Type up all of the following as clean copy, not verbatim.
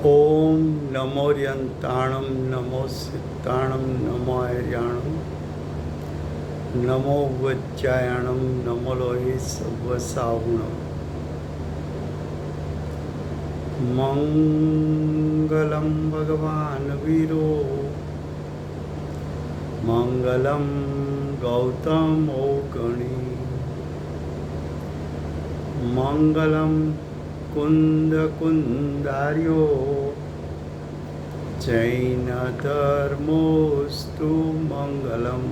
ओम नमोर्यंताणं नमो सिद्धाणं नमो ऐर्याणं नमो वज्जायाणं नमो लोहे सवसाहुणं मंगलं भगवान् वीरो मंगलं गौतमो गणी मंगलं कुन्दकुन्दार्यो जैनधर्मोऽस्तु मंगलम्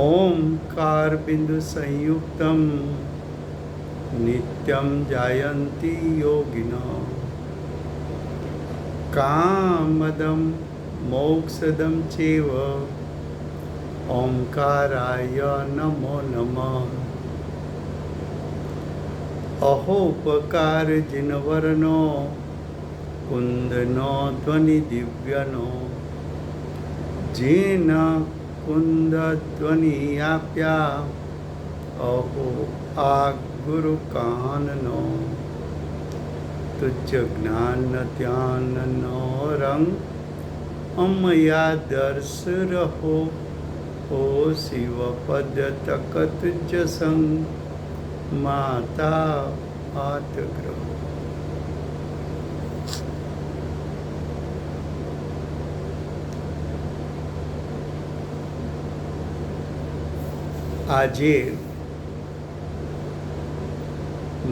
ओंकारबिन्दुसंयुक्तं नित्यं जायन्ति योगिनः कामदं मोक्षदं चैव ओंकाराय नमो नमः अहोपकार जिनवरनो कुंदनो ध्वनि दिव्यनो जेन कुंद ध्वनि आप्या अहो आ गुरु काननो तुझ ज्ञान ध्यान नो रंग अमया दर्श रहो ओ शिव पद तक तुझ संग माता हाथ ग्रह। આજે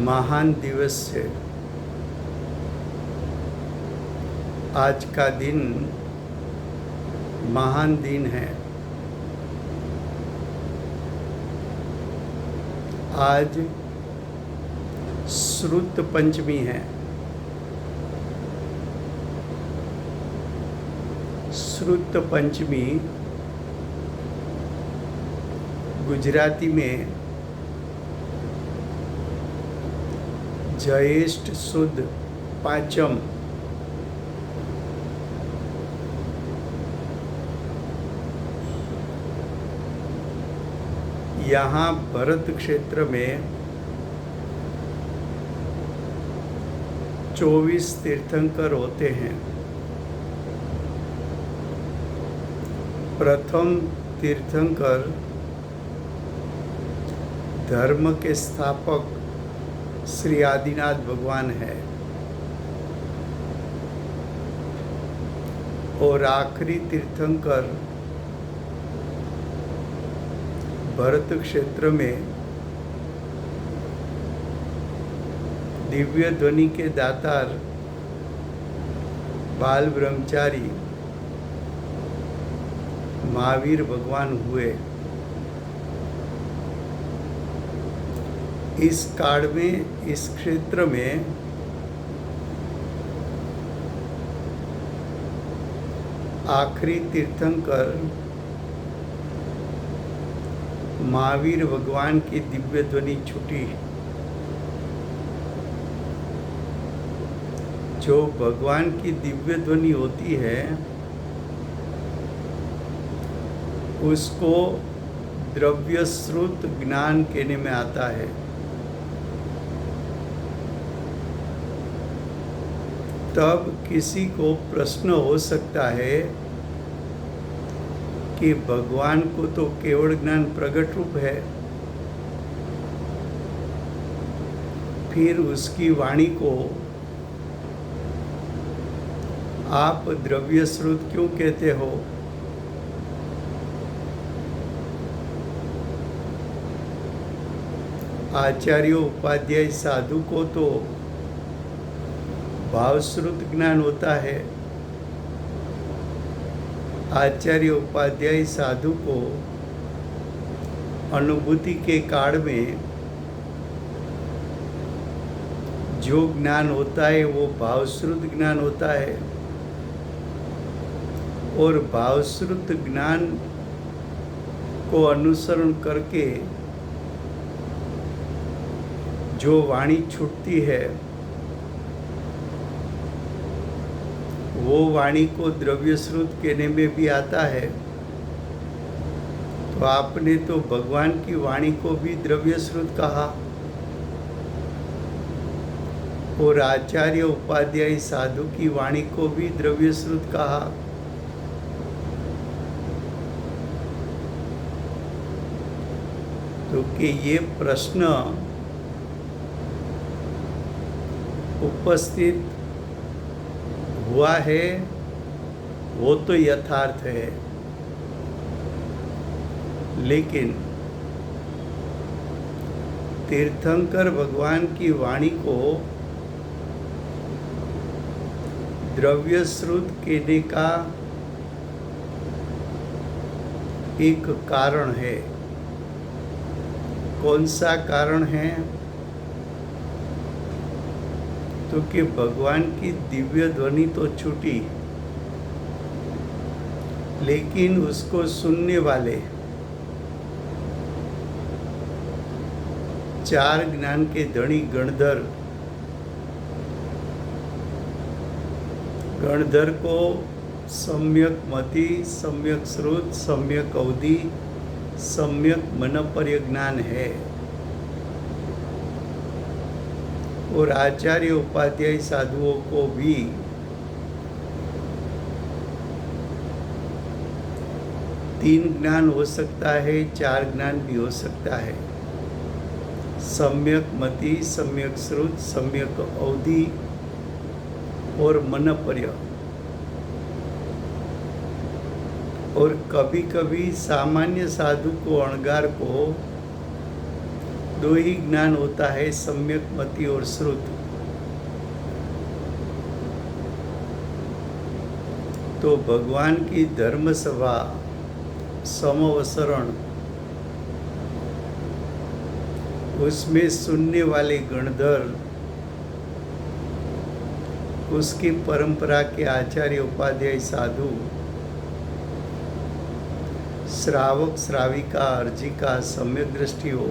महान दिवस है। आज का दिन महान दिन है। आज श्रुत पंचमी है। श्रुत पंचमी गुजराती में ज्येष्ठ सुद पांचम यहाँ भरत क्षेत्र में 24 तीर्थंकर होते हैं। प्रथम तीर्थंकर धर्म के स्थापक श्री आदिनाथ भगवान है और आखिरी तीर्थंकर भरत क्षेत्र में दिव्य ध्वनि के दातार बाल ब्रह्मचारी महावीर भगवान हुए। इस काल में इस क्षेत्र में आखिरी तीर्थंकर महावीर भगवान की दिव्य ध्वनि छूटी। जो भगवान की दिव्य ध्वनि होती है उसको द्रव्य श्रुत ज्ञान कहने में आता है। तब किसी को प्रश्न हो सकता है कि भगवान को तो केवल ज्ञान प्रकट रूप है, फिर उसकी वाणी को आप द्रव्य श्रुत क्यों कहते हो? आचार्य उपाध्याय साधु को तो भावश्रुत ज्ञान होता है। आचार्य उपाध्याय साधु को अनुभूति के काल में जो ज्ञान होता है वो भावश्रुत ज्ञान होता है और भावश्रुत ज्ञान को अनुसरण करके जो वाणी छूटती है वो वाणी को द्रव्य श्रुत कहने में भी आता है। तो आपने तो भगवान की वाणी को भी द्रव्य श्रुत कहा। और आचार्य उपाध्याय साधु की वाणी को भी द्रव्य श्रुत कहा। तो कि ये प्रश्न उपस्थित हुआ है वो तो यथार्थ है, लेकिन तीर्थंकर भगवान की वाणी को द्रव्य श्रुत कहने का एक कारण है। कौन सा कारण है? तो कि भगवान की दिव्य ध्वनि तो छूटी, लेकिन उसको सुनने वाले चार ज्ञान के धनी गणधर को सम्यक मति, सम्यक श्रुत, सम्यक अवधि, सम्यक मनपर्य ज्ञान है। और आचार्य उपाध्याय साधुओं को भी तीन ज्ञान हो सकता है, चार ज्ञान भी हो सकता है। सम्यक मति, सम्यक श्रुत, सम्यक अवधि और मनपर्य। और कभी कभी सामान्य साधु को, अणगार को दो ही ज्ञान होता है, सम्यक मति और श्रुत। तो भगवान की धर्म सभा, समवसरण, उसमें सुनने वाले गणधर, उसकी परंपरा के आचार्य उपाध्याय साधु, श्रावक श्राविका, अर्जिका, सम्यक दृष्टि हो,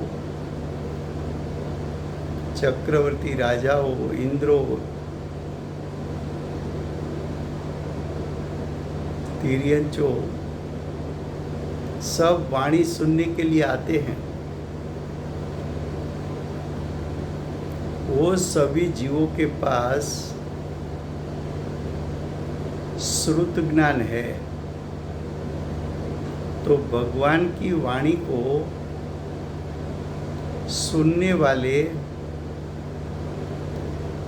चक्रवर्ती राजा हो, इंद्रो, तिर्यंचो, सब वाणी सुनने के लिए आते हैं। वो सभी जीवों के पास श्रुत ज्ञान है। तो भगवान की वाणी को सुनने वाले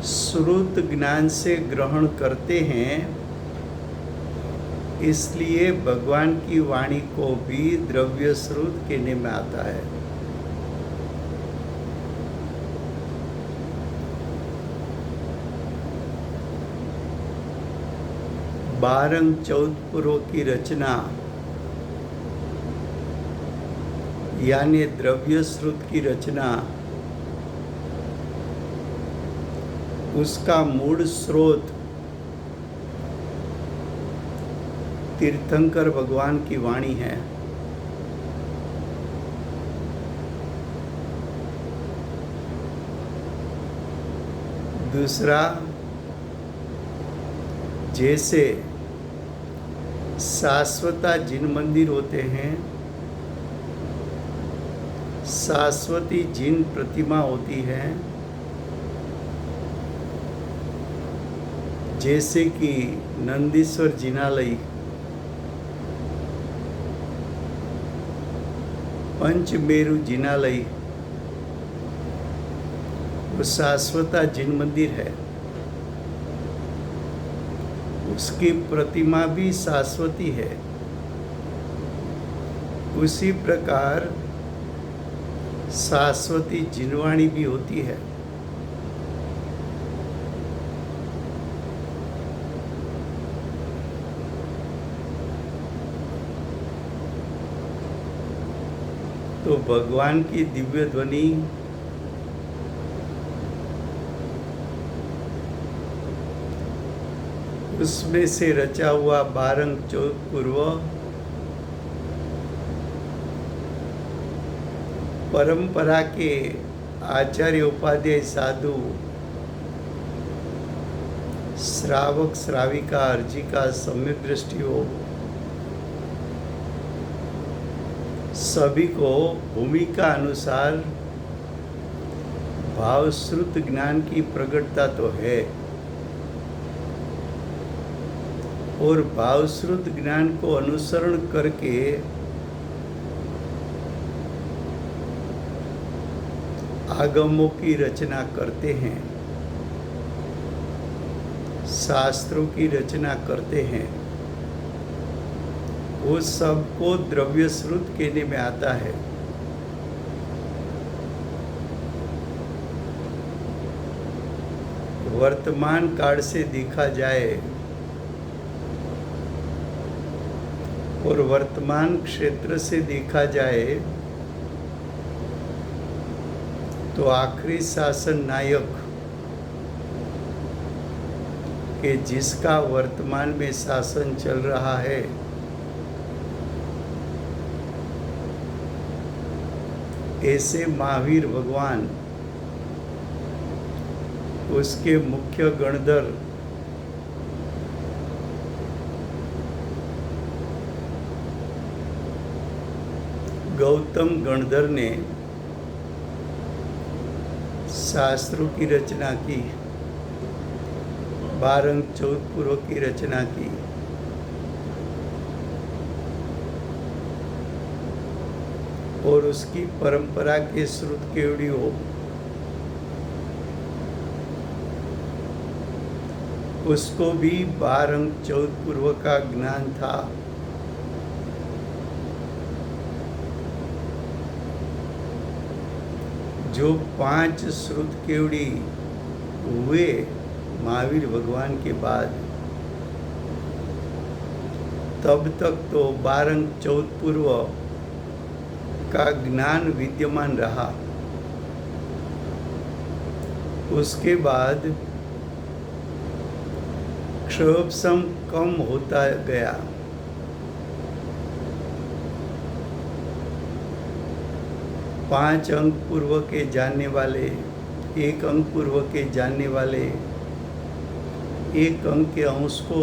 श्रुत ज्ञान से ग्रहण करते हैं, इसलिए भगवान की वाणी को भी द्रव्य श्रुत कहने में आता है। बारंग चौदपुरों की रचना यानी द्रव्य श्रुत की रचना, उसका मूल स्रोत तीर्थंकर भगवान की वाणी है। दूसरा, जैसे शाश्वता जिन मंदिर होते हैं, शाश्वती जिन प्रतिमा होती है, जैसे कि नंदीश्वर जिनालय, पंचमेरु जिनालय, वो शाश्वता जिन मंदिर है। उसकी प्रतिमा भी शाश्वती है। उसी प्रकार शाश्वती जिनवाणी भी होती है। तो भगवान की दिव्य ध्वनि उसमें से रचा हुआ बारंग चौदपुर्व परंपरा के आचार्य उपाध्याय साधु, श्रावक श्राविका, अर्जिका, सम्यक दृष्टि हो, सभी को भूमिका अनुसार भावश्रुत ज्ञान की प्रगटता तो है, और भावश्रुत ज्ञान को अनुसरण करके आगमों की रचना करते हैं, शास्त्रों की रचना करते हैं। वो सबको द्रव्य श्रुत कहने में आता है। वर्तमान काल से देखा जाए और वर्तमान क्षेत्र से देखा जाए तो आखिरी शासन नायक के जिसका वर्तमान में शासन चल रहा है, ऐसे महावीर भगवान, उसके मुख्य गणधर गौतम गणधर ने शास्त्रों की रचना की, 12 अंक 14 पूर्व की रचना की। और उसकी परंपरा के श्रुत केवड़ियों उसको भी 12 अंक 14 पूर्व का ज्ञान था। जो 5 श्रुत केवड़ी हुए महावीर भगवान के बाद, तब तक तो 12 अंक 14 पूर्व का ज्ञान विद्यमान रहा। उसके बाद क्षोभसम कम होता गया। पांच अंक पूर्व के जानने वाले, 1 अंक पूर्व के जानने वाले, 1 अंक के अंश को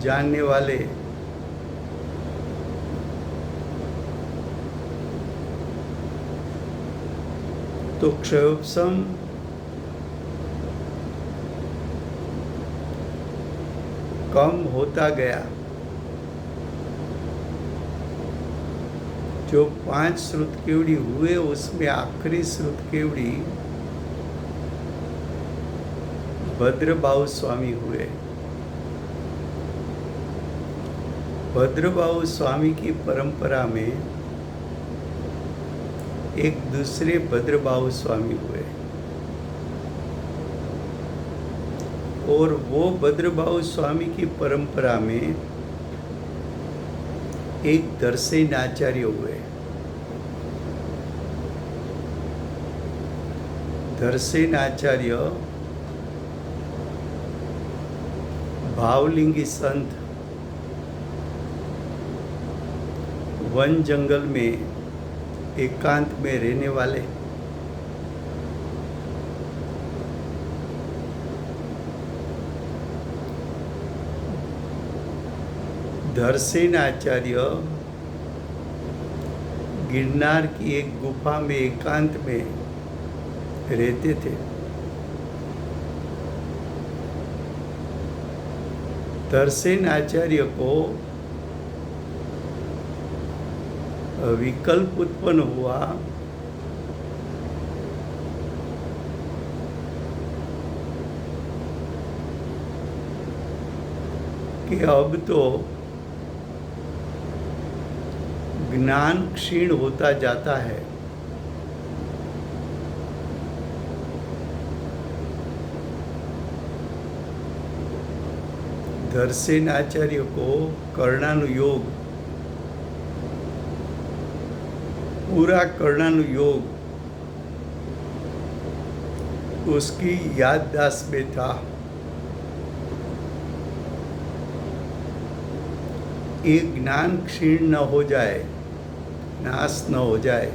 जानने वाले, तो क्षोभसम कम होता गया। जो 5 श्रुत केवड़ी हुए उसमें आखिरी श्रुत केवड़ी भद्रबाहु स्वामी हुए। भद्रबाहु स्वामी की परंपरा में एक दूसरे भद्रबाहु स्वामी हुए, और वो भद्रबाहु स्वामी की परंपरा में एक दर्शन आचार्य हुए। दर्शन आचार्य भावलिंगी संत वन जंगल में एकांत में रहने वाले, दर्शन आचार्य गिरनार की एक गुफा में एकांत में रहते थे। दर्शन आचार्य को विकल्प उत्पन्न हुआ कि अब तो ज्ञान क्षीण होता जाता है, दर्शन आचार्य को कर्णानुयोग, पूरा कर्णानुयोग उसकी याददाश्त में था। एक ज्ञान क्षीण न हो जाए, नाश न हो जाए,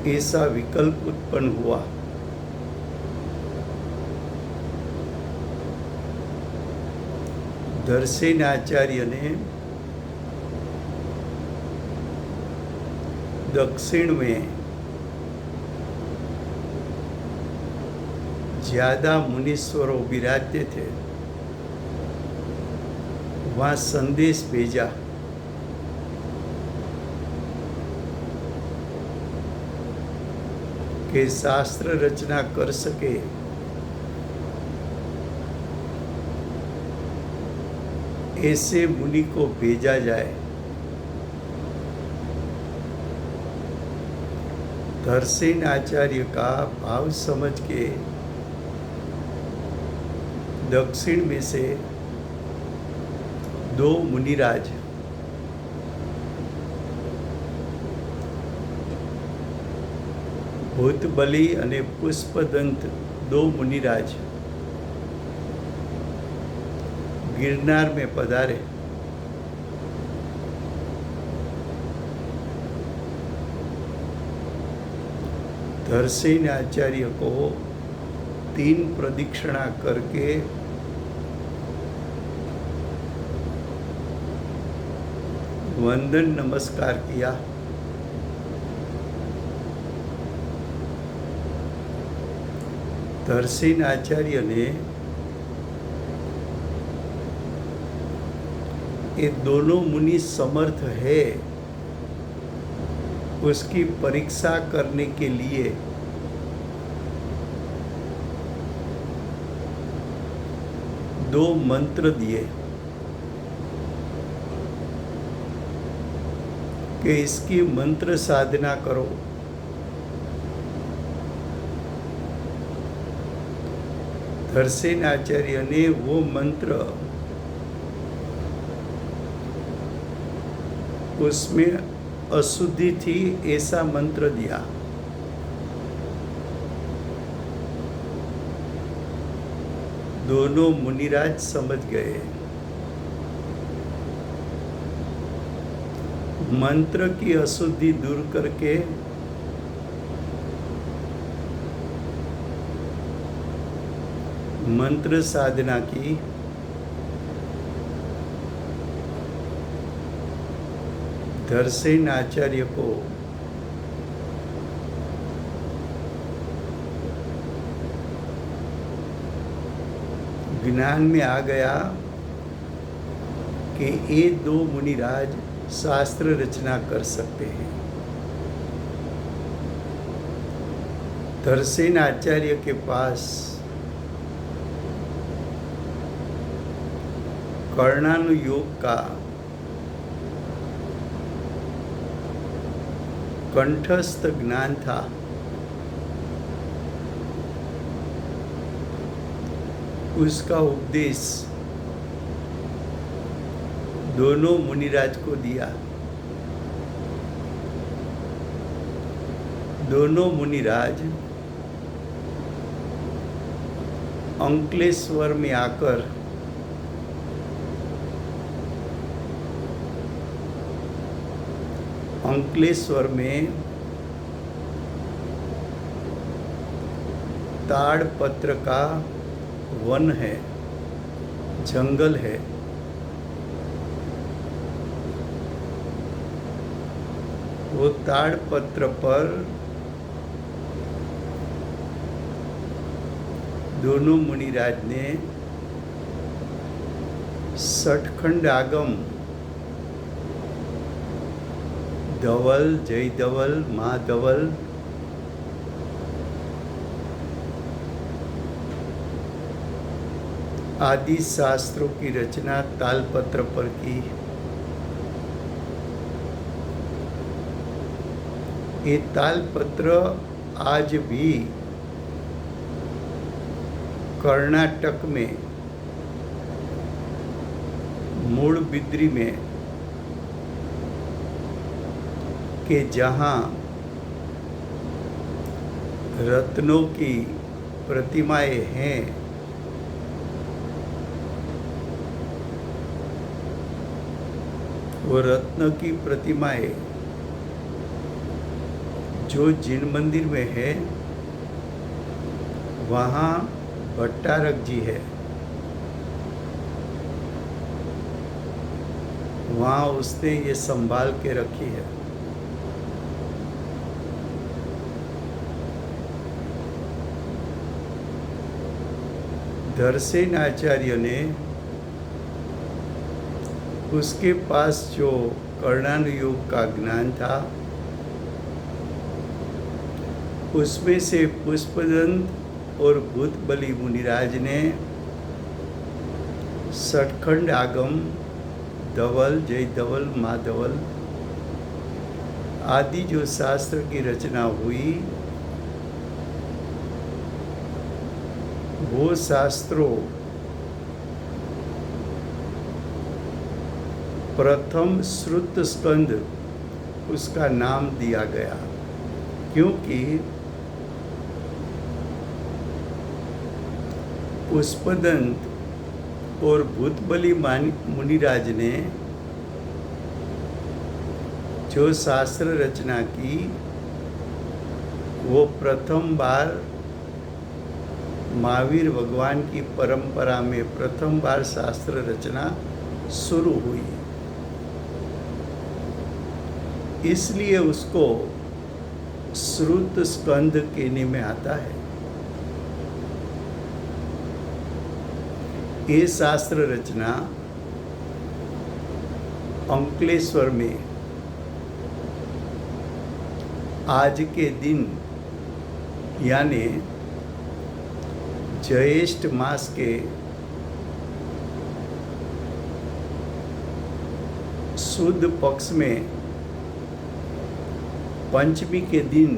ऐसा विकल्प उत्पन्न हुआ। दर्शन आचार्य ने दक्षिण में ज्यादा मुनीश्वरों विराजते थे, वहाँ संदेश भेजा कि शास्त्र रचना कर सके ऐसे मुनि को भेजा जाए। धर्षण आचार्य का भाव समझ के दक्षिण में से 2 मुनिराज भूतबली અને પુષ્પદંત 2 मुनिराज गिरनार में पधारे। धर्षण आचार्य को 3 प्रदक्षिणा करके वंदन नमस्कार किया। धर्षण आचार्य ने ये दोनों मुनि समर्थ है उसकी परीक्षा करने के लिए 2 मंत्र दिए कि इसकी मंत्र साधना करो। धर्षण आचार्य ने वो मंत्र उसमें अशुद्धि थी ऐसा मंत्र दिया। दोनों मुनिराज समझ गए। मंत्र की अशुद्धि दूर करके मंत्र साधना की। धर्षण आचार्य को ज्ञान में आ गया कि ये 2 मुनिराज शास्त्र रचना कर सकते हैं। धर्षण आचार्य के पास कर्णानुयोग का कंठस्थ ज्ञान था। उसका उपदेश दोनों मुनिराज को दिया। दोनों मुनिराज अंकलेश्वर में आकर अंकलेश्वर में ताड़पत्र का वन है, जंगल है। वो ताड़पत्र पर दोनों मुनिराज ने सठखंड आगम धवल, जय धवल, महाधवल आदि शास्त्रों की रचना तालपत्र पर की। ये तालपत्र आज भी कर्नाटक में मूड़बिद्री में के जहाँ रत्नों की प्रतिमाएं हैं, वो रत्न की प्रतिमाएं जो जिन मंदिर में है वहाँ भट्टारक जी है, वहाँ उसने ये संभाल के रखी है। धरसेन आचार्य ने उसके पास जो कर्णानुयोग का ज्ञान था उसमें से पुष्पदंत और भूतबली मुनिराज ने सठखंड आगम, धवल, जय धवल, माधवल आदि जो शास्त्र की रचना हुई वो शास्त्रों प्रथम श्रुत स्कंद उसका नाम दिया गया, क्योंकि पुष्पदंत और भूतबली मुनिराज ने जो शास्त्र रचना की वो प्रथम बार महावीर भगवान की परंपरा में प्रथम बार शास्त्र रचना शुरू हुई, इसलिए उसको श्रुत स्कंद कहने में आता है। ये शास्त्र रचना अंकलेश्वर में आज के दिन यानी ज्येष्ठ मास के शुद्ध पक्ष में पंचमी के दिन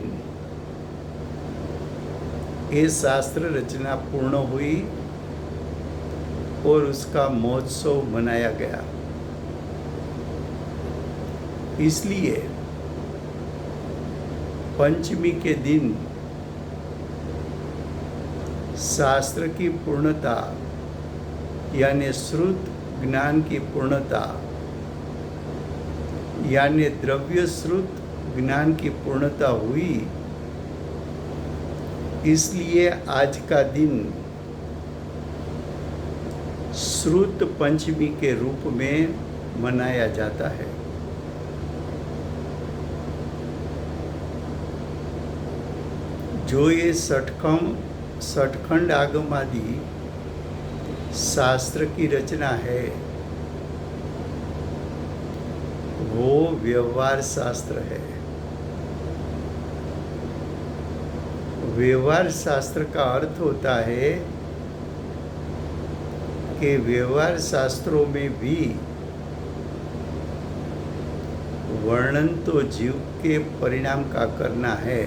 ये शास्त्र रचना पूर्ण हुई और उसका महोत्सव मनाया गया। इसलिए पंचमी के दिन शास्त्र की पूर्णता यानी श्रुत ज्ञान की पूर्णता यानी द्रव्य श्रुत ज्ञान की पूर्णता हुई, इसलिए आज का दिन श्रुत पंचमी के रूप में मनाया जाता है। जो ये सठखंड आगम आदि शास्त्र की रचना है वो व्यवहार शास्त्र है। व्यवहार शास्त्र का अर्थ होता है कि व्यवहार शास्त्रों में भी वर्णन तो जीव के परिणाम का करना है,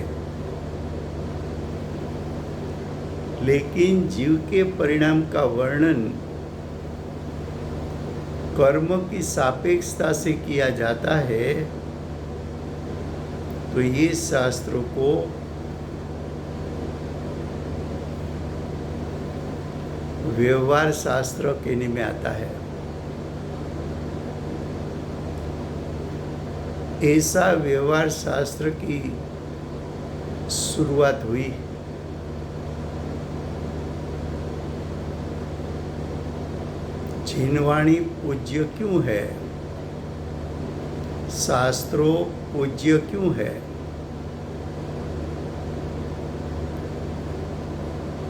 लेकिन जीव के परिणाम का वर्णन कर्म की सापेक्षता से किया जाता है, तो ये शास्त्रों को व्यवहार शास्त्र कहने में आता है। ऐसा व्यवहार शास्त्र की शुरुआत हुई जिनवाणी पूज्य क्यों है, शास्त्रों पूज्य क्यों है,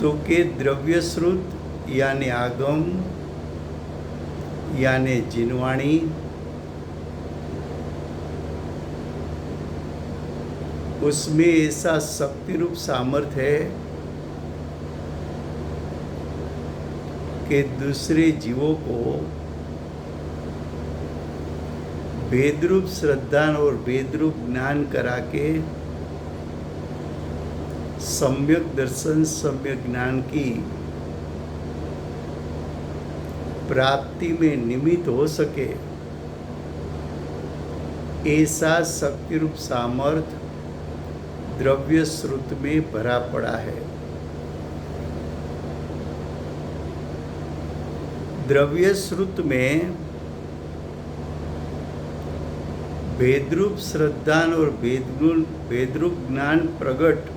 तो के द्रव्य श्रुत यानी आगम यानी जिनवाणी उसमें ऐसा शक्ति रूप सामर्थ्य है कि दूसरे जीवों को वेदरूप श्रद्धा और वेदरूप ज्ञान करा के सम्यक दर्शन सम्यक ज्ञान की प्राप्ति में निमित्त हो सके, ऐसा शक्ति रूप सामर्थ्य द्रव्य श्रुत में भरा पड़ा है। द्रव्य श्रुत में वेदरूप श्रद्धा और वेदरूप ज्ञान प्रकट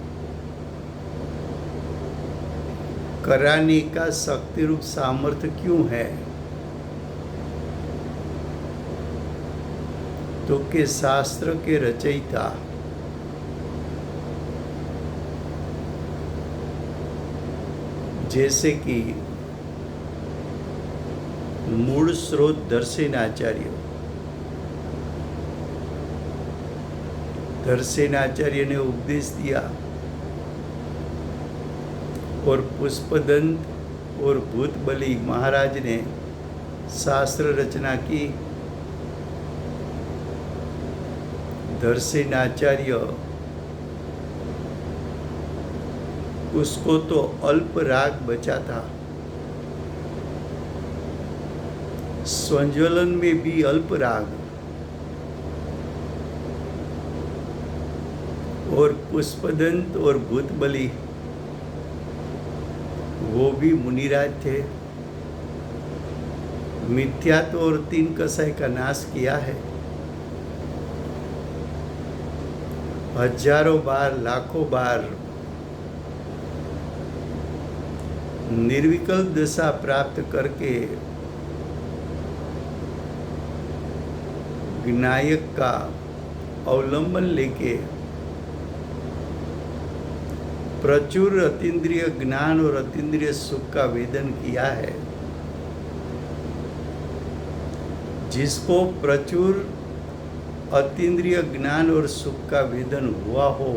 कराने का शक्ति रूप सामर्थ्य क्यों है, तो के शास्त्र के रचयिता जैसे कि मूल स्रोत धरसेनाचार्य। धरसेनाचार्य ने उपदेश दिया और पुष्पदंत और भूतबली महाराज ने शास्त्र रचना की। धरसेनाचार्य उसको तो अल्प राग बचा था, स्वज्वलन में भी अल्प राग, और पुष्पदंत और भूतबली वो भी मुनिराज थे। मिथ्यात्व और तीन कसाई का नाश किया है। हजारों बार, लाखों बार निर्विकल्प दशा प्राप्त करके विनायक का अवलंबन लेके प्रचुर अतीन्द्रिय ज्ञान और अतीन्द्रिय सुख का वेदन किया है। जिसको प्रचुर अतीन्द्रिय ज्ञान और सुख का वेदन हुआ हो,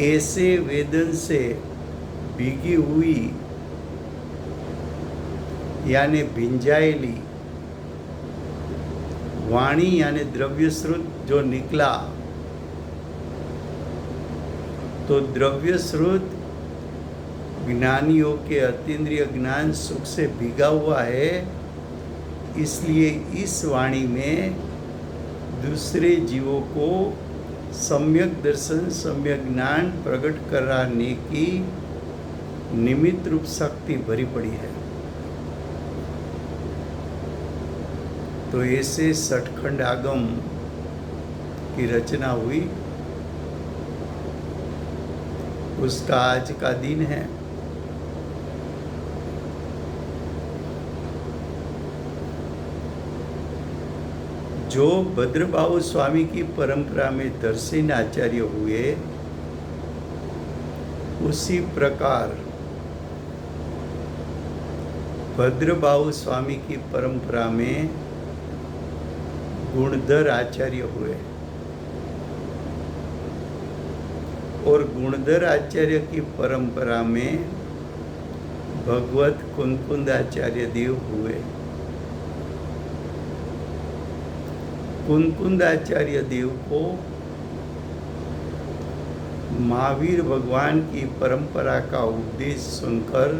ऐसे वेदन से भीगी हुई यानी भिंजाएली वाणी यानी द्रव्य स्रोत जो निकला, तो द्रव्य स्रोत ज्ञानियों के अतीन्द्रिय ज्ञान सुख से भीगा हुआ है। इसलिए इस वाणी में दूसरे जीवों को सम्यक दर्शन, सम्यक ज्ञान प्रकट कराने की निमित्त रूप शक्ति भरी पड़ी है। तो ऐसे सठखंड आगम की रचना हुई। उसका आज का दिन है। जो भद्रबाहु स्वामी की परंपरा में धरसेनाचार्य हुए, उसी प्रकार भद्रबाहु स्वामी की परंपरा में गुणधर आचार्य हुए, और गुणधर आचार्य की परंपरा में भगवत कुंकुंदाचार्य देव हुए। कुंकुंदाचार्य देव को महावीर भगवान की परंपरा का उपदेश सुनकर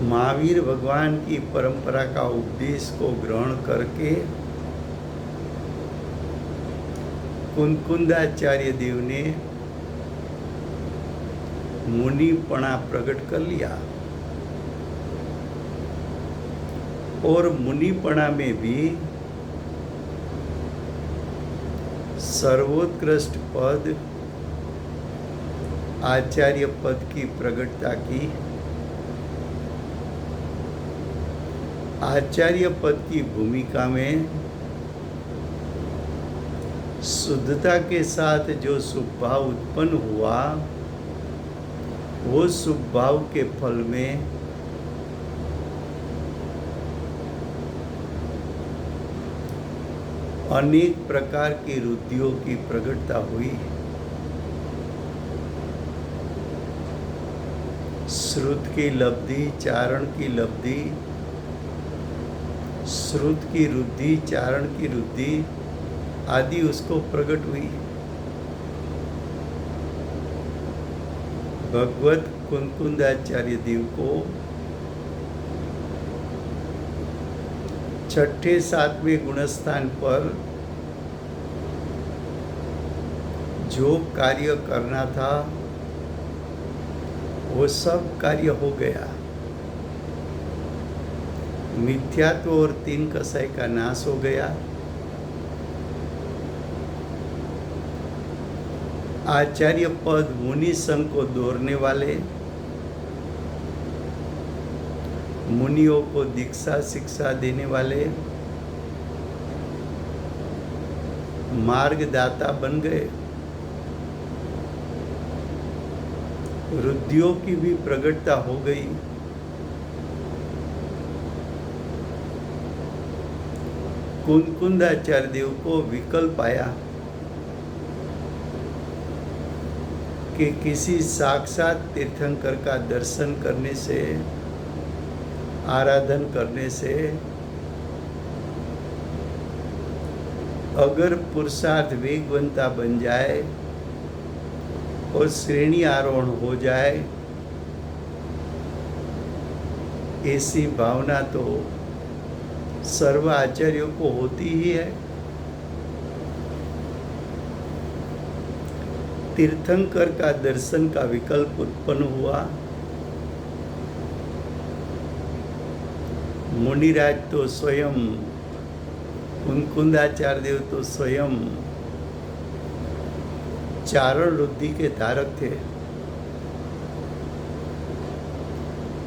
महावीर भगवान की परंपरा का उपदेश को ग्रहण करके कुंकुंदाचार्य देव ने मुनिपना प्रकट कर लिया, और मुनिपना में भी सर्वोत्कृष्ट पद आचार्य पद की प्रकटता की। आचार्य पद की भूमिका में शुद्धता के साथ जो शुभ भाव उत्पन्न हुआ, वो शुभ भाव के फल में अनेक प्रकार की रुद्धियों की प्रकटता हुई। श्रुत की लब्धि, चारण की लब्धि, श्रुत की रुद्धि, चारण की रुद्धि आदि उसको प्रकट हुई। भगवत कुंकुंदाचार्य देव को छठे सातवें गुणस्थान पर जो कार्य करना था, वो सब कार्य हो गया। मिथ्यात्व और तीन कसाई का नाश हो गया। आचार्य पद मुनि संघ को दौड़ने वाले, मुनियों को दीक्षा शिक्षा देने वाले मार्गदाता बन गए। रुद्धियों की भी प्रगटता हो गई। कुंकुंदाचार्य देव को विकल्प आया कि किसी साक्षात तीर्थंकर का दर्शन करने से, आराधन करने से अगर पुरुषार्थ वेगवंता बन जाए और श्रेणी आरोहण हो जाए, ऐसी भावना तो सर्व आचार्यों को होती ही है। तीर्थंकर का दर्शन का विकल्प उत्पन्न हुआ। मुनिराज तो स्वयं, कुंकुंदाचार्य देव तो स्वयं चारण रुद्धि के धारक थे।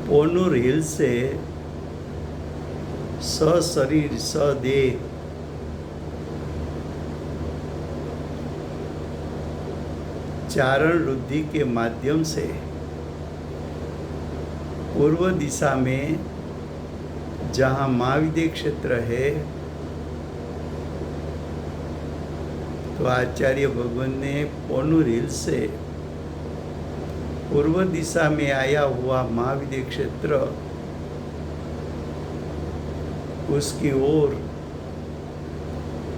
पोनूर हिल से सशरीर सदेह चारण रुद्धि के माध्यम से पूर्व दिशा में जहाँ महाविद्य क्षेत्र है, तो आचार्य भगवान ने पोनूर हिल से पूर्व दिशा में आया हुआ महाविद्य क्षेत्र, उसकी ओर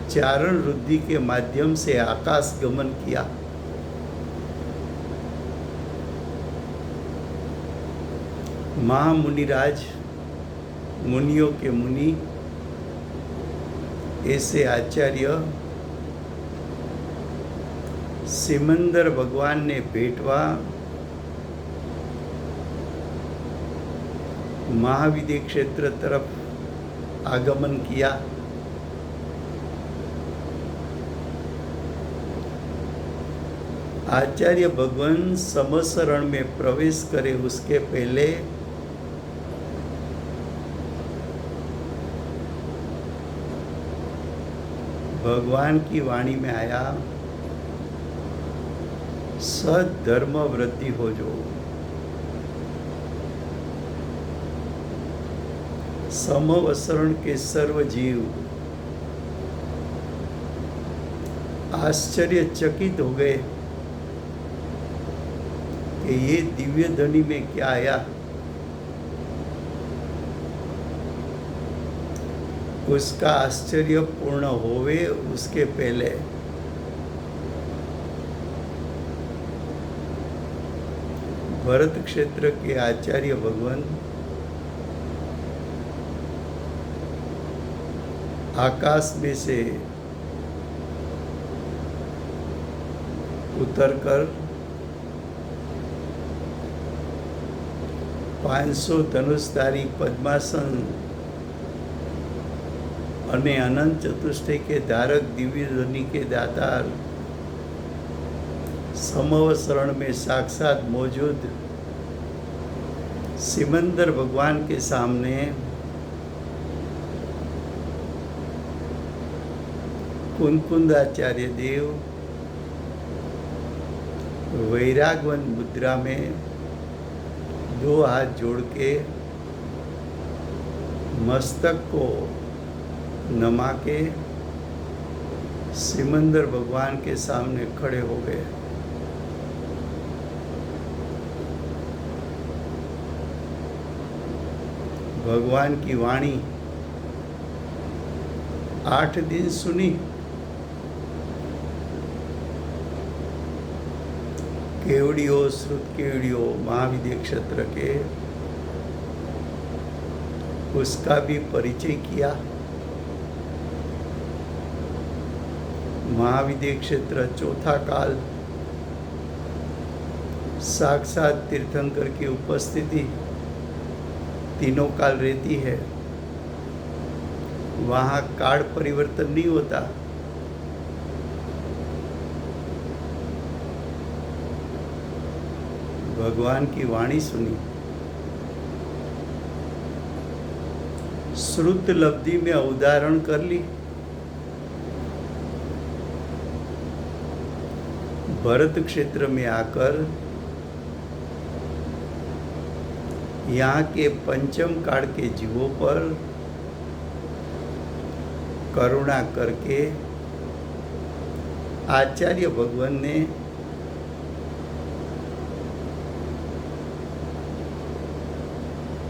चारण रुद्धि के माध्यम से आकाश गमन किया। महामुनिराज, मुनियों के मुनि, ऐसे आचार्य सिमंदर भगवान ने भेटवा महाविद्य क्षेत्र तरफ आगमन किया। आचार्य भगवान समशरण में प्रवेश करे उसके पहले भगवान की वाणी में आया, सधर्म वृद्धि हो जो। समवसरण के सर्व जीव आश्चर्यचकित हो गए कि ये दिव्य ध्वनि में क्या आया। उसका आश्चर्य पूर्ण होवे उसके पहले भरत क्षेत्र के आचार्य भगवान आकाश में से उतरकर 500 धनुषधारी पद्मासन अने अनंत चतुष्टय के धारक दिव्य ध्वनि के दातार समवसरण में साक्षात मौजूद सिमंदर भगवान के सामने कुंकुंदाचार्य देव वैरागवन मुद्रा में 2 हाथ जोड़ के मस्तक को नमा के सिमंदर भगवान के सामने खड़े हो गए। भगवान की वाणी 8 दिन सुनी। केवड़ियों श्रुत केवड़ियों महाविद्य क्षेत्र के उसका भी परिचय किया। महाविद्य क्षेत्र चौथा काल साक्षात तीर्थंकर की उपस्थिति तीनों काल रहती है। वहाँ काल परिवर्तन नहीं होता। भगवान की वाणी सुनी, श्रुत लब्धि में उदाहरण कर ली। भरत क्षेत्र में आकर यहाँ के पंचम काल के जीवों पर करुणा करके आचार्य भगवान ने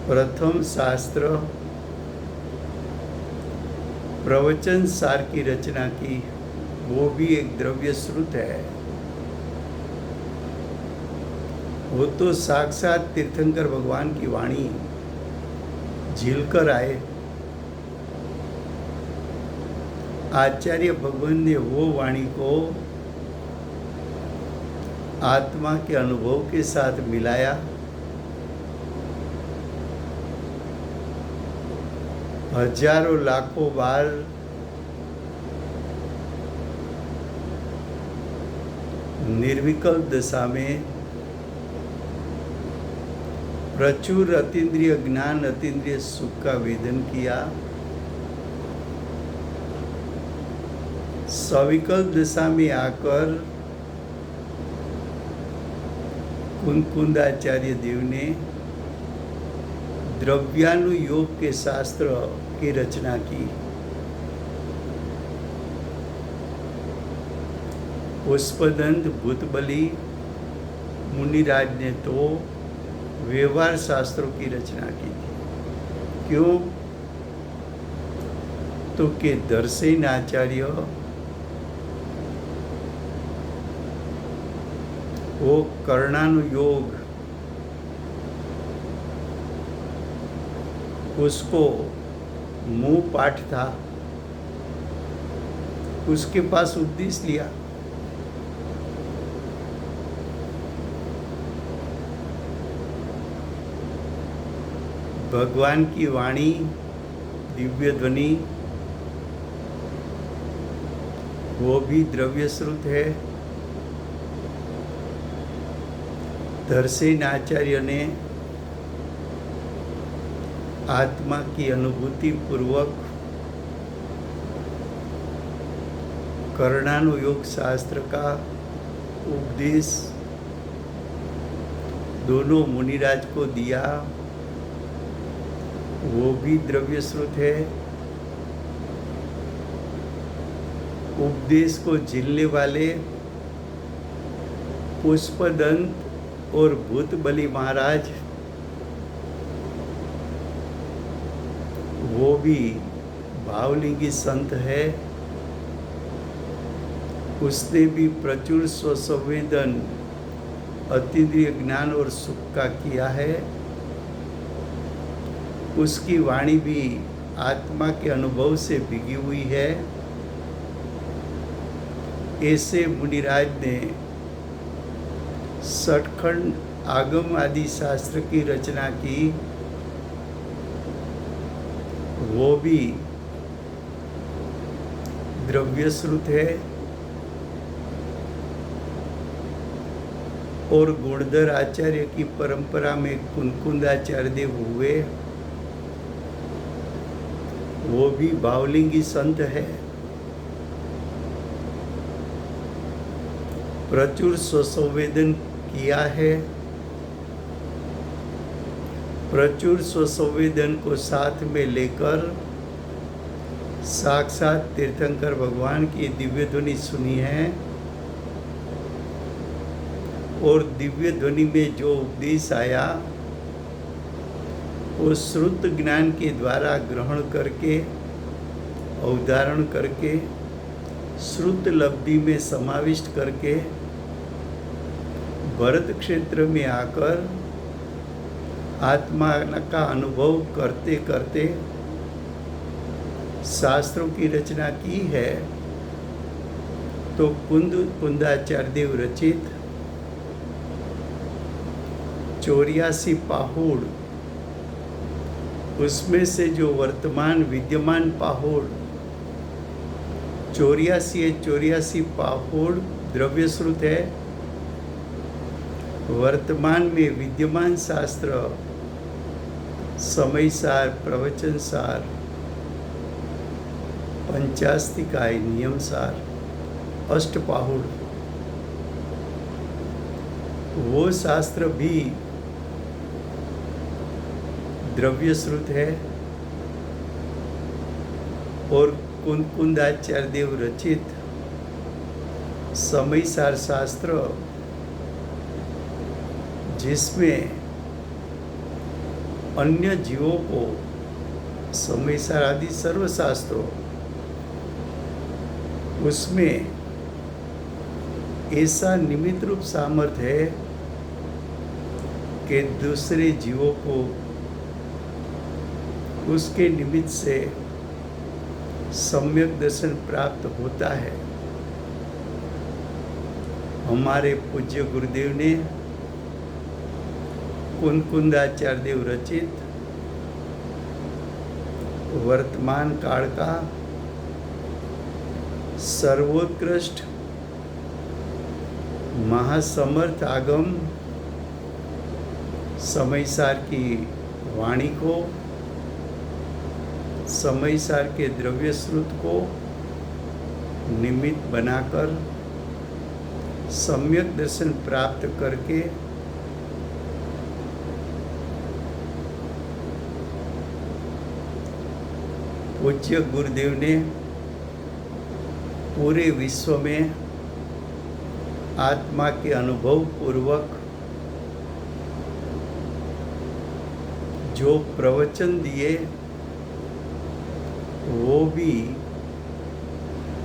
प्रथम शास्त्र प्रवचन सार की रचना की। वो भी एक द्रव्य श्रुत है। वो तो साक्षात तीर्थंकर भगवान की वाणी झीलकर आए। आचार्य भगवान ने वो वाणी को आत्मा के अनुभव के साथ मिलाया। हजारों लाखों बार निर्विकल्प दशा में प्रचुर अतीन्द्रिय ज्ञान अतीन्द्रिय सुख का वेदन किया। सविकल्प दशा में आकर कुंकुंदाचार्य देव ने द्रव्यानुयोग के शास्त्र की रचना की। पुष्पदंत भूतबली मुनिराज ने तो व्यवहार शास्त्रों की रचना की थी। क्यों? तो के दर्शन आचार्य वो कर्णानुयोग उसको मुंह पाठ था, उसके पास उपदेश लिया। भगवान की वाणी दिव्य ध्वनि वो भी द्रव्य श्रुत है। दर्शन आचार्य ने आत्मा की अनुभूति पूर्वक कर्णानुयोग शास्त्र का उपदेश दोनों मुनिराज को दिया। वो भी द्रव्य श्रुत है। उपदेश को झेलने वाले पुष्पदंत और भूतबली महाराज वो भी भावलिंगी संत है। उसने भी प्रचुर स्वसंवेदन अतीन्द्रिय ज्ञान और सुख का किया है। उसकी वाणी भी आत्मा के अनुभव से भीगी हुई है। ऐसे मुनिराज ने सठखंड आगम आदि शास्त्र की रचना की। वो भी द्रव्य श्रुत है। और गुणधर आचार्य की परंपरा में कुंकुंदाचार्य देव हुए। वो भी भावलिंगी संत है। प्रचुर स्वसंवेदन किया है। प्रचुर स्वसंवेदन को साथ में लेकर साक्षात तीर्थंकर भगवान की दिव्य ध्वनि सुनी है। और दिव्य ध्वनि में जो उपदेश आया वो श्रुत ज्ञान के द्वारा ग्रहण करके अवधारण करके श्रुत लब्धि में समाविष्ट करके भरत क्षेत्र में आकर आत्मा का अनुभव करते करते शास्त्रों की रचना की है। तो कुंदाचार्य देव रचित 84 पाहुड़, उसमें से जो वर्तमान विद्यमान पाहुड़ 84 पाहुड़ द्रव्य श्रुत है। वर्तमान में विद्यमान शास्त्र समय सार, प्रवचन सार, पंचास्तिकाय, नियम सार, अष्टपाहुड़, वो शास्त्र भी द्रव्य श्रुत है और कुंकुंदाचार्य देव रचित समयसार शास्त्र, जिसमें अन्य जीवों को समयसार आदि सर्व शास्त्रों, उसमें ऐसा निमित्त रूप सामर्थ्य है कि दूसरे जीवों को उसके निमित्त से सम्यक दर्शन प्राप्त होता है। हमारे पूज्य गुरुदेव ने कुंकुंदाचार्य देव रचित वर्तमान काल का सर्वोत्कृष्ट महासमर्थ आगम समयसार की वाणी को, समयसार के द्रव्य स्रोत को निमित्त बनाकर सम्यक दर्शन प्राप्त करके पूज्य गुरुदेव ने पूरे विश्व में आत्मा के अनुभव पूर्वक जो प्रवचन दिए वो भी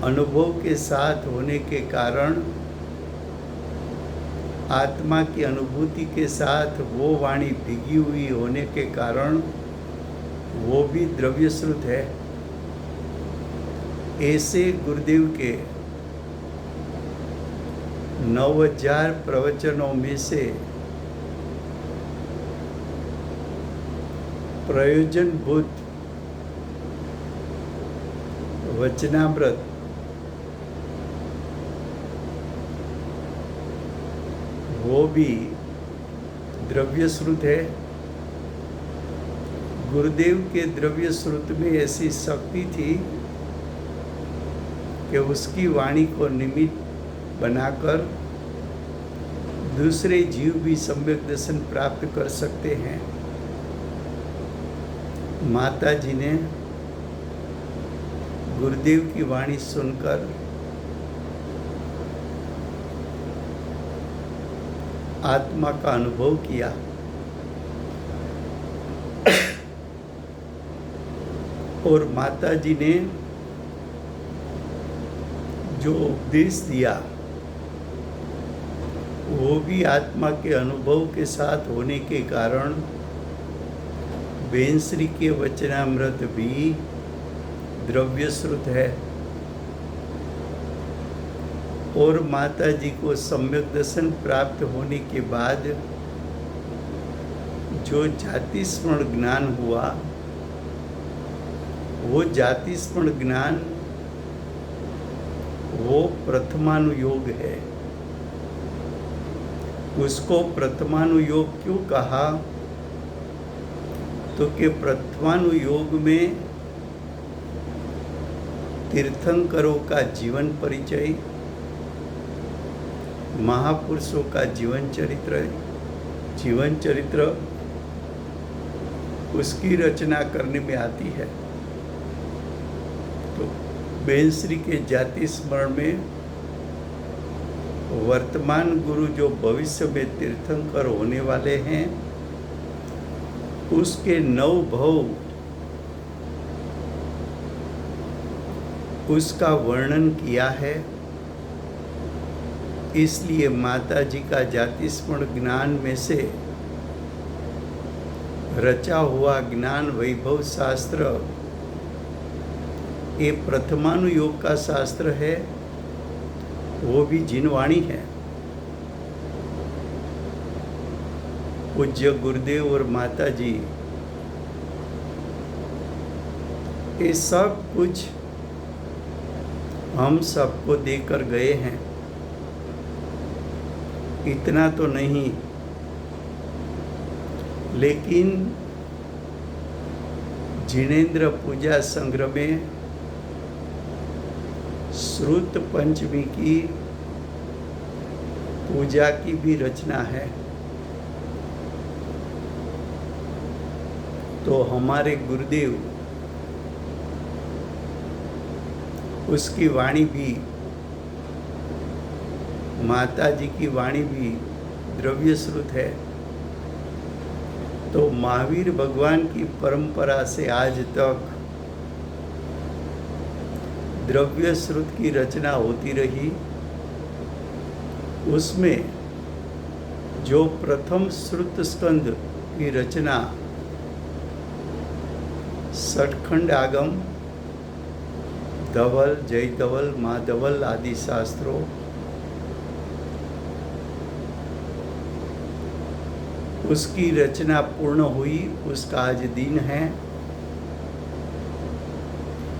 अनुभव के साथ होने के कारण, आत्मा की अनुभूति के साथ वो वाणी भीगी हुई होने के कारण वो भी द्रव्य श्रुत है। ऐसे गुरुदेव के 9000 प्रवचनों में से प्रयोजनभूत वचनामृत वो भी द्रव्य श्रुत है। गुरुदेव के द्रव्य श्रुत में ऐसी शक्ति थी कि उसकी वाणी को निमित्त बनाकर दूसरे जीव भी सम्यक दर्शन प्राप्त कर सकते हैं। माता जी ने गुरुदेव की वाणी सुनकर आत्मा का अनुभव किया। और माता जी ने जो उपदेश दिया वो भी आत्मा के अनुभव के साथ होने के कारण बेनश्री के वचनामृत भी द्रव्य श्रुत है। और माता जी को सम्यक दर्शन प्राप्त होने के बाद जो जाति स्मरण ज्ञान हुआ, वो जाति स्मरण ज्ञान वो प्रथमानुयोग है। उसको प्रथमानुयोग क्यों कहा? तो कि प्रथमानुयोग में तीर्थंकरों का जीवन परिचय, महापुरुषों का जीवन चरित्र उसकी रचना करने में आती है। तो बेनश्री के जाति स्मरण में वर्तमान गुरु जो भविष्य में तीर्थंकर होने वाले हैं, उसके 9 भव उसका वर्णन किया है। इसलिए माता जी का जाति स्मरण ज्ञान में से रचा हुआ ज्ञान वैभव शास्त्र ये प्रथमानुयोग का शास्त्र है, वो भी जिनवाणी है। पूज्य गुरुदेव और माता जी ये सब कुछ हम सबको देकर गए हैं। इतना तो नहीं, लेकिन जिनेन्द्र पूजा संग्रह में श्रुत पंचमी की पूजा की भी रचना है। तो हमारे गुरुदेव उसकी वाणी भी, माता जी की वाणी भी द्रव्य श्रुत है। तो महावीर भगवान की परंपरा से आज तक द्रव्य श्रुत की रचना होती रही। उसमें जो प्रथम श्रुत स्कंद की रचना सठखंड आगम, धवल, जय धवल, माधवल आदि शास्त्रों, उसकी रचना पूर्ण हुई, उसका आज दिन है।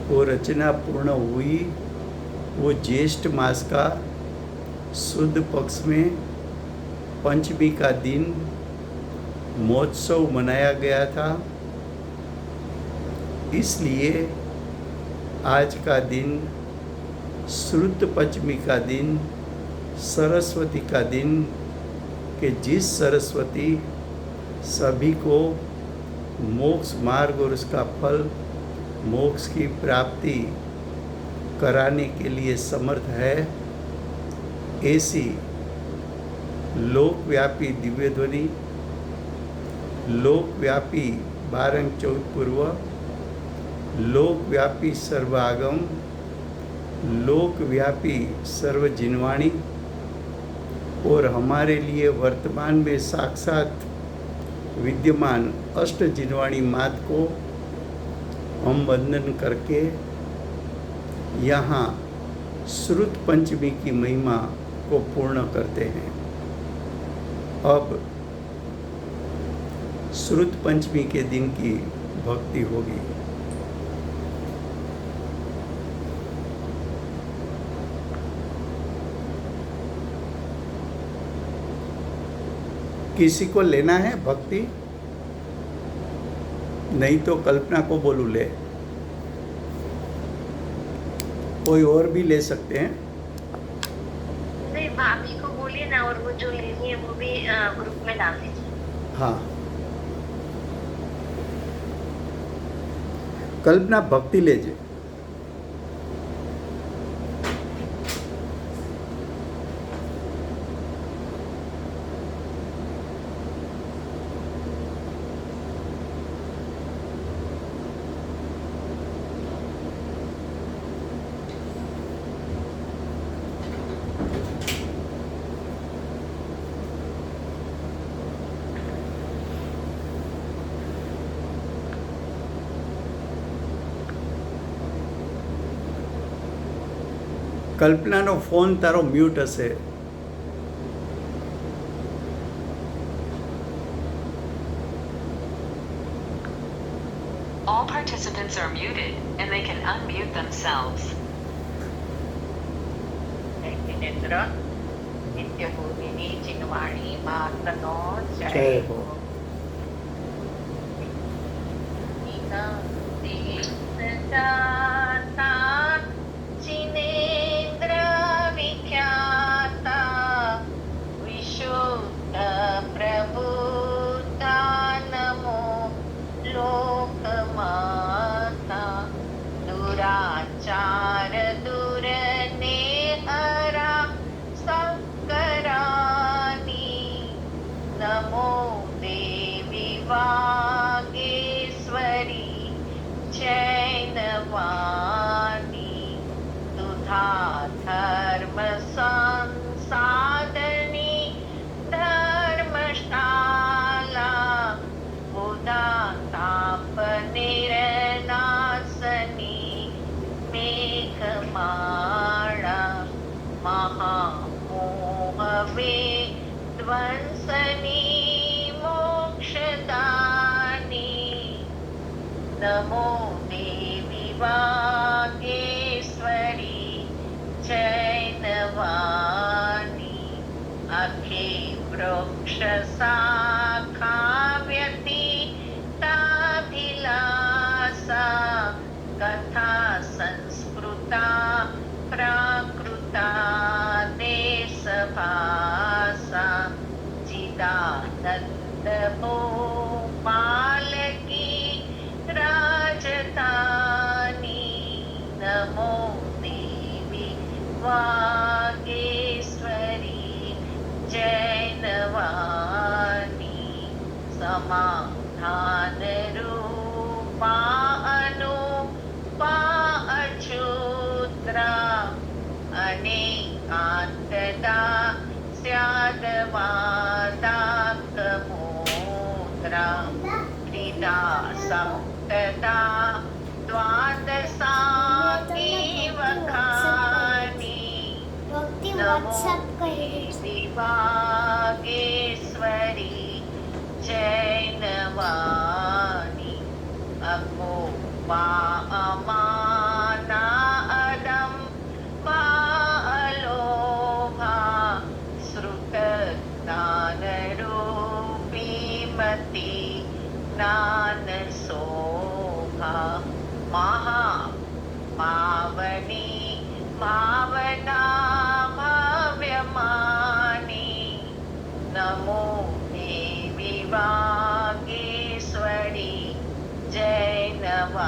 वो रचना पूर्ण हुई, वो ज्येष्ठ मास का शुद्ध पक्ष में पंचमी का दिन महोत्सव मनाया गया था। इसलिए आज का दिन श्रुत पंचमी का दिन, सरस्वती का दिन, कि जिस सरस्वती सभी को मोक्ष मार्ग और उसका फल मोक्ष की प्राप्ति कराने के लिए समर्थ है, ऐसी लोकव्यापी दिव्य ध्वनि, लोकव्यापी 12 14 पूर्व, लोकव्यापी सर्वागम, लोकव्यापी सर्वजिनवाणी और हमारे लिए वर्तमान में साक्षात विद्यमान अष्ट जिनवाणी मात को हम वंदन करके यहाँ श्रुत पंचमी की महिमा को पूर्ण करते हैं। अब श्रुत पंचमी के दिन की भक्ति होगी। किसी को लेना है भक्ति? नहीं तो कल्पना को बोलू ले, कोई और भी ले सकते हैं। नहीं, भाभी को बोलिए ना, और वो जो लेनी है वो भी ग्रुप में डाल दीजिए। हाँ, कल्पना भक्ति लेजे। કલ્પનાનો ફોન તારો મ્યુટ હશે. All participants are muted and they can unmute themselves. નેત્ર નિત્યભૂમિની ચિનવાણી માતનો જય જય હો. હો. ચિનેન્દ્ર વિખ્યાતા વિશુદ્ધ પ્રભુતા નમો લોકમાતા દુરાચાર દુરને હરા સંકરાની નમો દેવી વાગેશ્વરી જૈનવાણી तुधा धर्म संसाधनी धर्मशाला बुधा ताप निर्नाशनी मेघमाला महामोहवे ध्वंसनी मोक्षदानी नमो देवी वागेश्वरी जैनवाणी अखे वृक्ष शाखा व्यतीताभिलाषा कथा संस्कृता प्राकृता देशभाषा चिदानंद भोपाल की नमो देवी वागेश्वरी जैनवाणी समाधान रूपा अनुपा अक्षुद्रा अनेकान्तदा स्यादवादाकमुद्रा त्रिधा सप्तदा द्वादशानि वखानि भक्ति नमो व्हाट्सएप करेगी देवी वागेश्वरी जैनवाणी अको अमाना अदम लोभा श्रुत ज्ञान रूपी मति ज्ञान शोभा महा पावनी भावना भव्यमानी नमो देवी वागेश्वरी जैनवाणी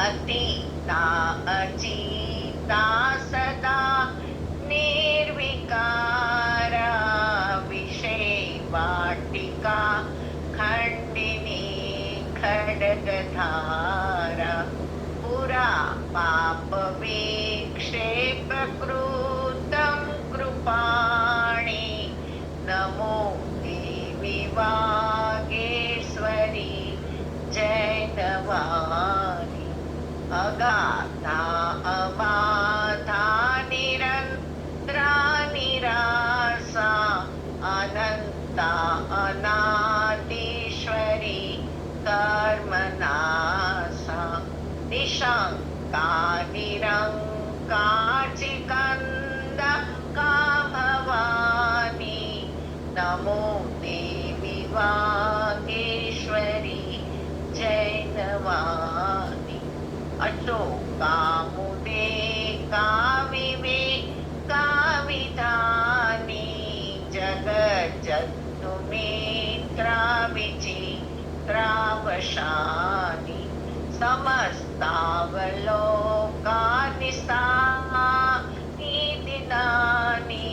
अतीता अजीता सदा निर्विकारा विषय वाटिका खंडिनी खड्गधारा पुरा पाप विक्षेप कृतं कृपाणि नमो देवी वागेश्वरी जैनवाणी अगाधा अबाधा निरंतरा निरासा अनंता अनादीश्वरी कर्मनासा निशंका निरंका चिकंद का भवानी नमो देवी वागेश्वरी जैनवाणी अशोका मुदे का विवेका विधानी जगज्जन्तुमित्रा विचित्रावशानि समस्तावलोकानि दिनानि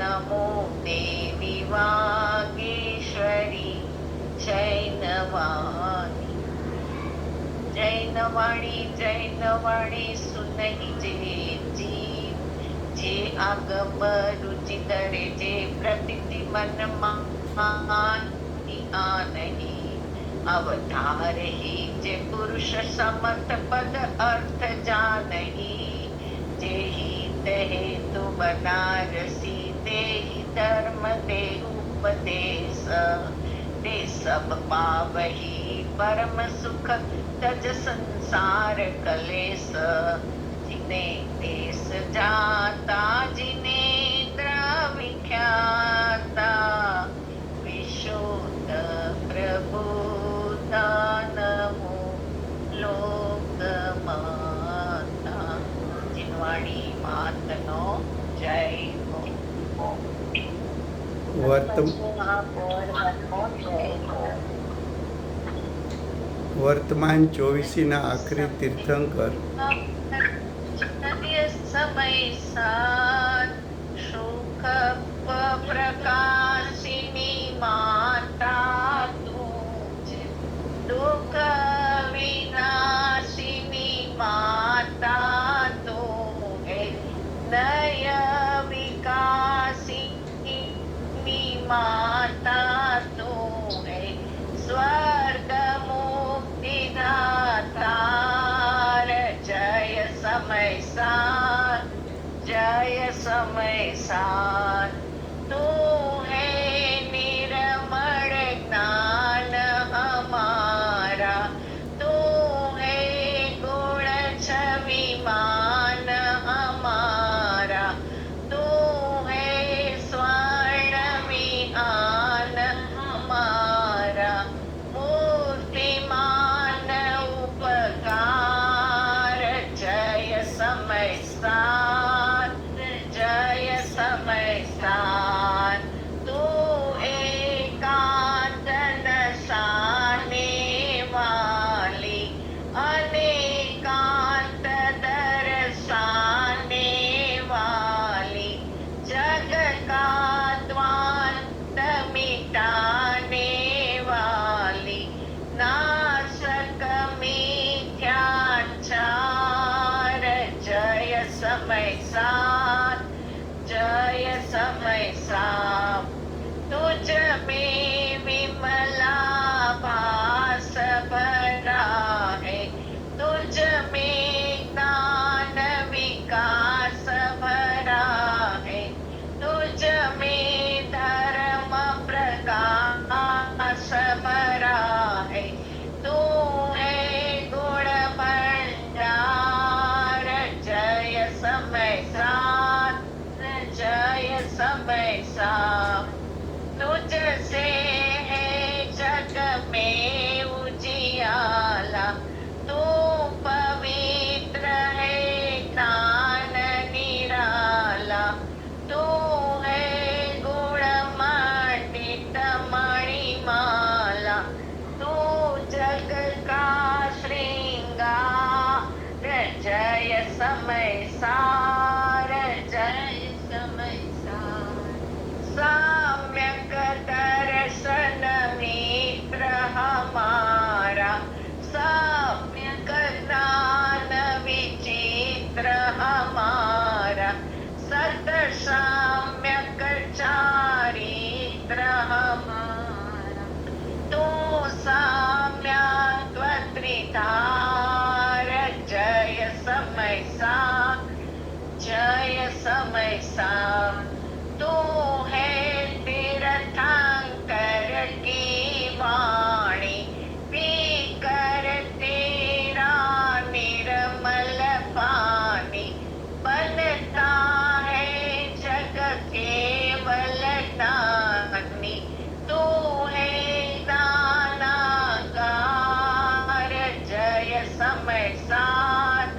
नमो देवी वागेश्वरी जैनवाणी जैनवाणी सुनहि जे जीव जे आगम रुचि धरे जे प्रतीति मन मानी आनहि अवतारहि जे पुरुष समर्थ पद अर्थ जानहि जेहि तहे तु बनारसी देहि धर्म दे उपदेश ते सब पावहि परम सुख तज संसार कलेस जिने देश जाता जिने विख्याता विशुद्ध प्रभु नमो लोक माता जिनवाणी मातनो जय हो વર્તમાન ચોવીસીના આખરી તીર્થંકર समय सात सुख प्रकाशिनी माता तुझ दुख विनाशिनी माता तू है नय विकासिनी माता तू है स्वर्ग मुक्ति दातार जय समय सार जय समय सार तू है निर्मल ज्ञान हमारा तू है गुण छविमान हमारा तू है स्वर्ण विहान हमारा मूर्तिमान उपकार जय समय सार जय समय सार तू एकांत नसाने वाली अनेका समय साथ, जय समय साथ। तुझ में विमला भास भरा है, तुझ में ज्ञान विकास भरा है, तुझ में धर्म प्रकाश भरा है। तू है गुण भंडार, जय समय साथ, जय समय साथ। तुझसे है जग में उजियाला, तू पवित्र है ज्ञान निराला, तू है गुणमंडित मणिमाला, तू जग का श्रृंगार, जय समय सार, जय समय सार। सम्यक दर्शन मित्र हमारा, सम्यक ज्ञान विचित्र हमारा, सत सम्यक चारित्र हमारा, तू सम्यक त्रिधार, जय समय साथ, जय समय साथ। तू है तीर्थंकर की वाणी, पीकर तेरा निर्मल पानी, बनता है जग केवल दानी। तू है दानागार, जय समय साथ,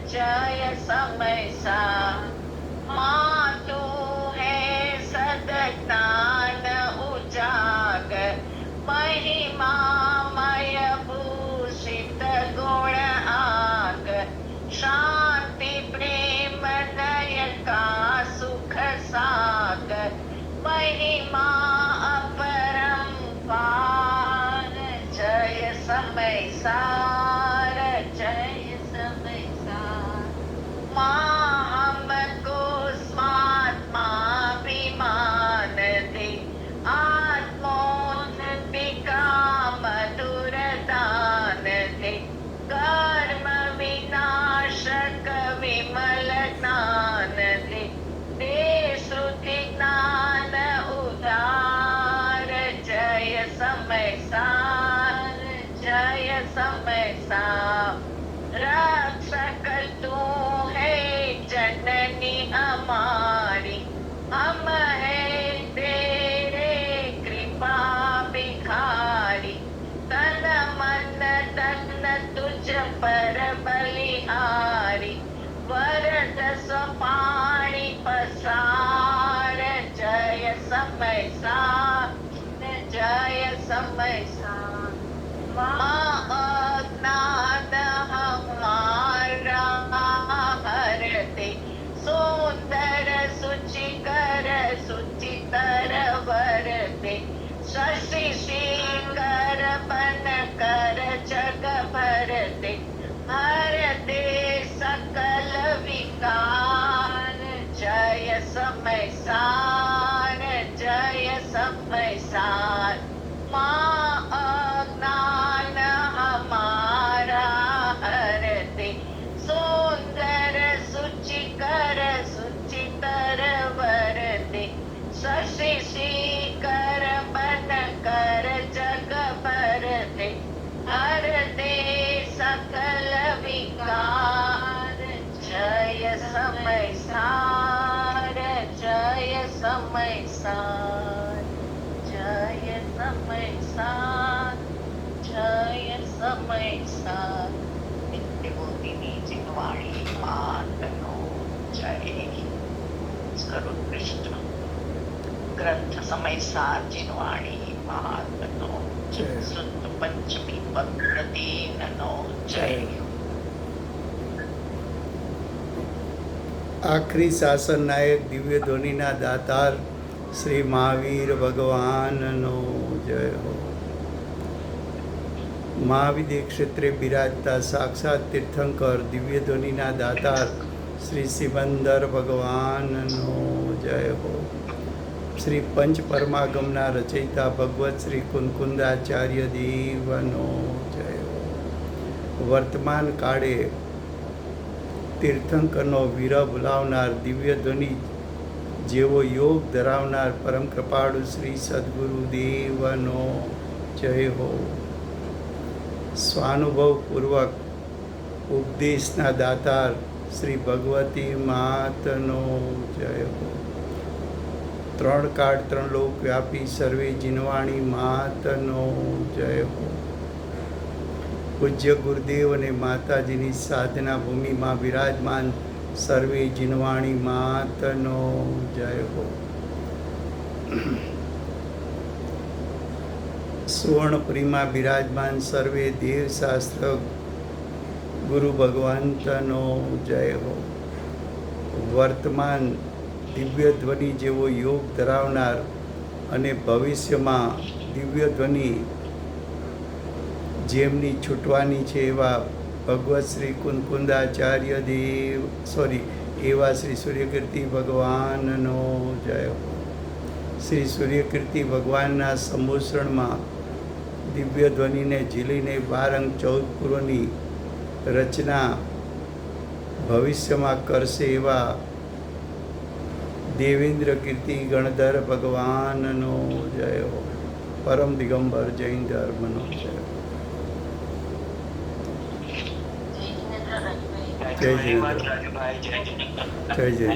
जय समय साथ। माँ तू है सद्ज्ञान उजागर, महिमामय भूषित गुण आग, शांति प्रेम दय का सुख सागर, महिमा अपरंपार, जय समय सार, जय समय सार। माँ हमको स्वात्माभिमान दे, आत्मोन्नति का मधुर दान दे, कर्म विनाशक विमल ज्ञान दे, दे श्रुति ज्ञान उदार, जय समय सार, जय समय सार। रक्षक तू है जननी हमारी, हम है तेरे कृपा भिखारी, तन मन धन तुझ पर बलिहारी, वरद स्वपाणि पसार, जय समय साथ, जय समय साथ। अज्ञान हमारा हरते, सुंदर सुचिकर सुचितर वरते, शशि श्रीकर बन कर जग भरते, हरते सकल विकार, जय समय सार, जय समय सार। माँ अज्ञान हमारा हरते, सुंदर सुचिकर सुचितर वरते, शशि श्रीकर बन कर जग भरते, हरते सकल विकार, जय समय सार, जय समय सार, जय समय सार, जय समय सार। नित्यबोधिनी जिनवाणी मातनो जय। सर्वोत्कृष्ट ग्रंथ समय सार जिनवाणी महात्मनो जय। शुद्ध पंचमी पत्र दीननो जय। આખરી શાસન નાયક દિવ્ય ધ્વનિના દાતાર શ્રી મહાવીર ભગવાનનો જય હો. મહાવિદ્ય ક્ષેત્રે બિરાજતા સાક્ષાત તીર્થંકર દિવ્ય ધ્વનિના દાતાર શ્રી સિમંદર ભગવાનનો જય હો. શ્રી પંચ પરમાગમના રચયિતા ભગવત શ્રી કુંકુંદાચાર્ય દેવનો જય હો. વર્તમાન કાળે તીર્થંકરનો વિરહ બોલાવનાર દિવ્ય ધ્વનિ જેવો યોગ ધરાવનાર પરમ કૃપાળુ શ્રી સદગુરુ દેવનો જય હો. સ્વાનુભવપૂર્વક ઉપદેશના દાતાર શ્રી ભગવતી માતનો જય હો. ત્રણ કાળ ત્રણ લોક વ્યાપી સર્વે જીનવાણી માતનો જય હો. પૂજ્ય ગુરુદેવ અને માતાજીની સાધના ભૂમિમાં બિરાજમાન સર્વે જીનવાણી માતનો જય હો. સુવર્ણપુરીમાં બિરાજમાન સર્વે દેવશાસ્ત્ર ગુરુ ભગવંતનો જય હો. વર્તમાન દિવ્ય ધ્વનિ જેવો યોગ ધરાવનાર અને ભવિષ્યમાં દિવ્ય ધ્વનિ જેમની છૂટવાની છે એવા ભગવત શ્રી કુંકુંદાચાર્ય એવા શ્રી સૂર્યકીર્તિ ભગવાનનો જય હો. શ્રી સૂર્યકીર્તિ ભગવાનના સંભૂષણમાં દિવ્ય ધ્વનિને ઝીલીને 12 અંગ 14 પૂર્વની રચના ભવિષ્યમાં કરશે એવા દેવેન્દ્ર કીર્તિ ગણધર ભગવાનનો જય હો. પરમ દિગંબર જૈન ધર્મનો જય હો. જય જય જય જય.